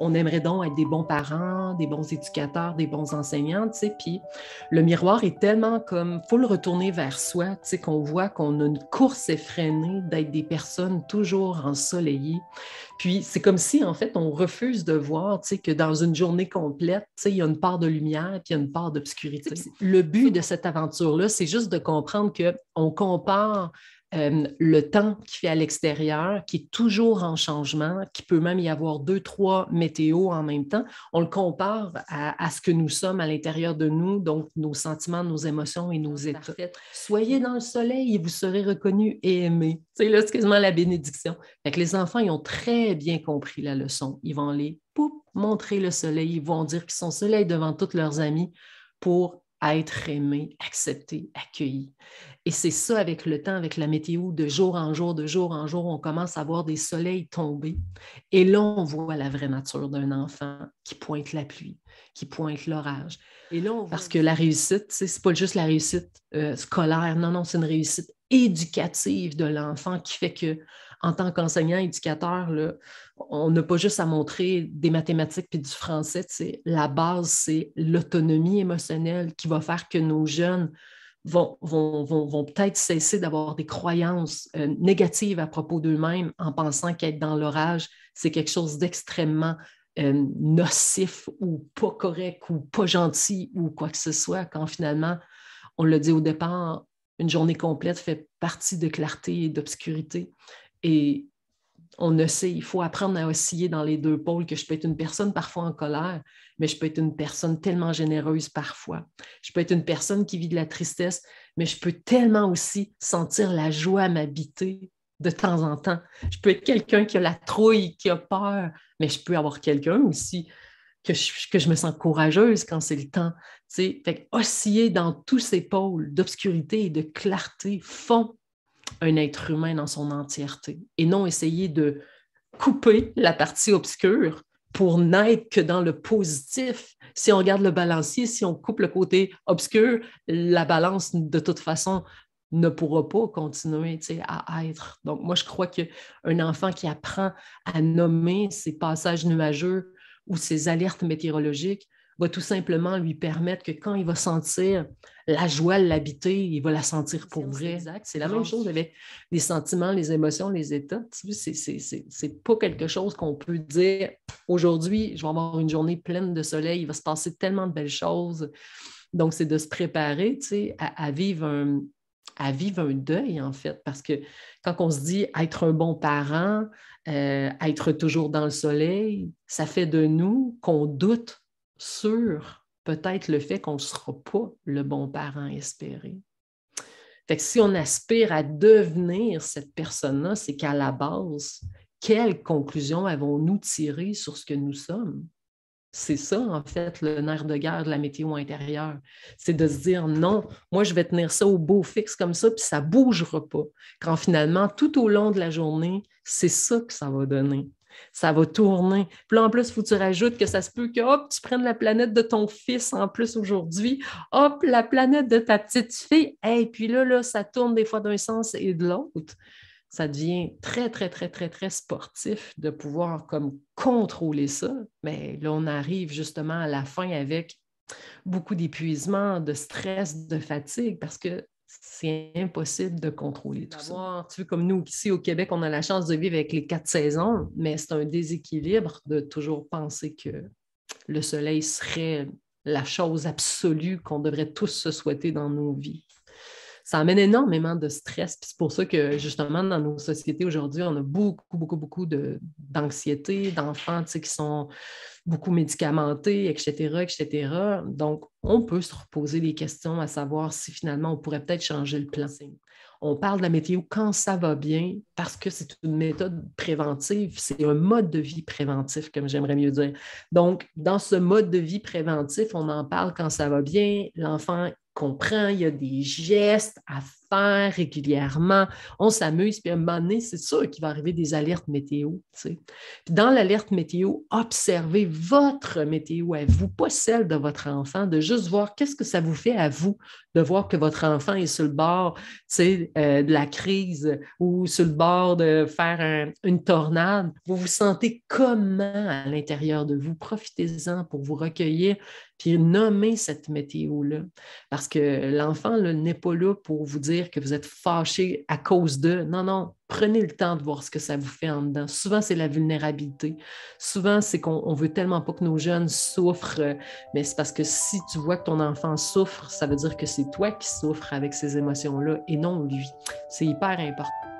On aimerait donc être des bons parents, des bons éducateurs, des bons enseignants, tu sais, puis le miroir est tellement comme, faut le retourner vers soi, tu sais, qu'on voit qu'on a une course effrénée d'être des personnes toujours ensoleillées. Puis c'est comme si, en fait, on refuse de voir, tu sais, que dans une journée complète, tu sais, il y a une part de lumière puis il y a une part d'obscurité. Le but de cette aventure-là, c'est juste de comprendre qu'on compare le temps qu'il fait à l'extérieur, qui est toujours en changement, qui peut même y avoir 2, 3 météos en même temps. On le compare à ce que nous sommes à l'intérieur de nous, donc nos sentiments, nos émotions et nos états. Soyez dans le soleil et vous serez reconnus et aimés. C'est là, c'est quasiment la bénédiction. Fait que les enfants, ils ont très bien compris la leçon. Ils vont aller montrer le soleil, ils vont dire qu'ils sont soleil devant tous leurs amis pour être aimés, acceptés, accueillis. Et c'est ça avec le temps, avec la météo, de jour en jour, de jour en jour, on commence à voir des soleils tomber. Et là, on voit la vraie nature d'un enfant qui pointe la pluie, qui pointe l'orage. Et là, parce que la réussite, c'est pas juste la réussite scolaire, non, c'est une réussite éducative de l'enfant qui fait que, en tant qu'enseignant, éducateur, là, on n'a pas juste à montrer des mathématiques puis du français. La base, c'est l'autonomie émotionnelle qui va faire que nos jeunes vont peut-être cesser d'avoir des croyances négatives à propos d'eux-mêmes en pensant qu'être dans l'orage, c'est quelque chose d'extrêmement nocif ou pas correct ou pas gentil ou quoi que ce soit, quand finalement, on l'a dit au départ, une journée complète fait partie de clarté et d'obscurité. Et on le sait, il faut apprendre à osciller dans les deux pôles, que je peux être une personne parfois en colère, mais je peux être une personne tellement généreuse parfois. Je peux être une personne qui vit de la tristesse, mais je peux tellement aussi sentir la joie m'habiter de temps en temps. Je peux être quelqu'un qui a la trouille, qui a peur, mais je peux avoir quelqu'un aussi que je me sens courageuse quand c'est le temps. Fait osciller dans tous ces pôles d'obscurité et de clarté font un être humain dans son entièreté et non essayer de couper la partie obscure pour n'être que dans le positif. Si on regarde le balancier, si on coupe le côté obscur, la balance, de toute façon, ne pourra pas continuer à être. Donc, moi, je crois qu'un enfant qui apprend à nommer ses passages nuageux ou ses alertes météorologiques va tout simplement lui permettre que quand il va sentir la joie l'habiter, il va la sentir pour vrai. Exact. C'est la même chose avec les sentiments, les émotions, les états. C'est pas quelque chose qu'on peut dire aujourd'hui, je vais avoir une journée pleine de soleil, il va se passer tellement de belles choses. Donc, c'est de se préparer à vivre un deuil, en fait, parce que quand on se dit être un bon parent, être toujours dans le soleil, ça fait de nous qu'on doute sur peut-être le fait qu'on ne sera pas le bon parent espéré. Fait que si on aspire à devenir cette personne-là, c'est qu'à la base, quelles conclusions avons-nous tirées sur ce que nous sommes? C'est ça, en fait, le nerf de guerre de la météo intérieure. C'est de se dire non, moi, je vais tenir ça au beau fixe comme ça, puis ça ne bougera pas. Quand finalement, tout au long de la journée, c'est ça que ça va donner. Ça va tourner. Puis là, en plus, il faut que tu rajoutes que ça se peut que, hop, tu prennes la planète de ton fils en plus aujourd'hui, hop, la planète de ta petite fille, et puis là, ça tourne des fois d'un sens et de l'autre. Ça devient très, très, très, très, très sportif de pouvoir comme contrôler ça. Mais là, on arrive justement à la fin avec beaucoup d'épuisement, de stress, de fatigue, parce que c'est impossible de contrôler tout ça. Tu vois, comme nous, ici au Québec, on a la chance de vivre avec les 4 saisons, mais c'est un déséquilibre de toujours penser que le soleil serait la chose absolue qu'on devrait tous se souhaiter dans nos vies. Ça amène énormément de stress. Puis c'est pour ça que, justement, dans nos sociétés aujourd'hui, on a beaucoup d'anxiété, d'enfants qui sont beaucoup médicamentés, etc., etc. Donc, on peut se reposer des questions à savoir si finalement on pourrait peut-être changer le plan. On parle de la météo quand ça va bien parce que c'est une méthode préventive, c'est un mode de vie préventif, comme j'aimerais mieux dire. Donc, dans ce mode de vie préventif, on en parle quand ça va bien, l'enfant comprend, il y a des gestes à faire régulièrement, on s'amuse, puis à un moment donné, c'est sûr qu'il va arriver des alertes météo. Puis dans l'alerte météo, observez votre météo à vous, pas celle de votre enfant, de juste voir qu'est-ce que ça vous fait à vous de voir que votre enfant est sur le bord de la crise ou sur le bord de faire une tornade. Vous vous sentez comment à l'intérieur de vous? Profitez-en pour vous recueillir puis nommer cette météo-là. Parce que l'enfant n'est pas là pour vous dire que vous êtes fâché à cause de. Non, non, prenez le temps de voir ce que ça vous fait en dedans. Souvent, c'est la vulnérabilité. Souvent, c'est qu'on veut tellement pas que nos jeunes souffrent, mais c'est parce que si tu vois que ton enfant souffre, ça veut dire que c'est toi qui souffres avec ces émotions-là et non lui. C'est hyper important.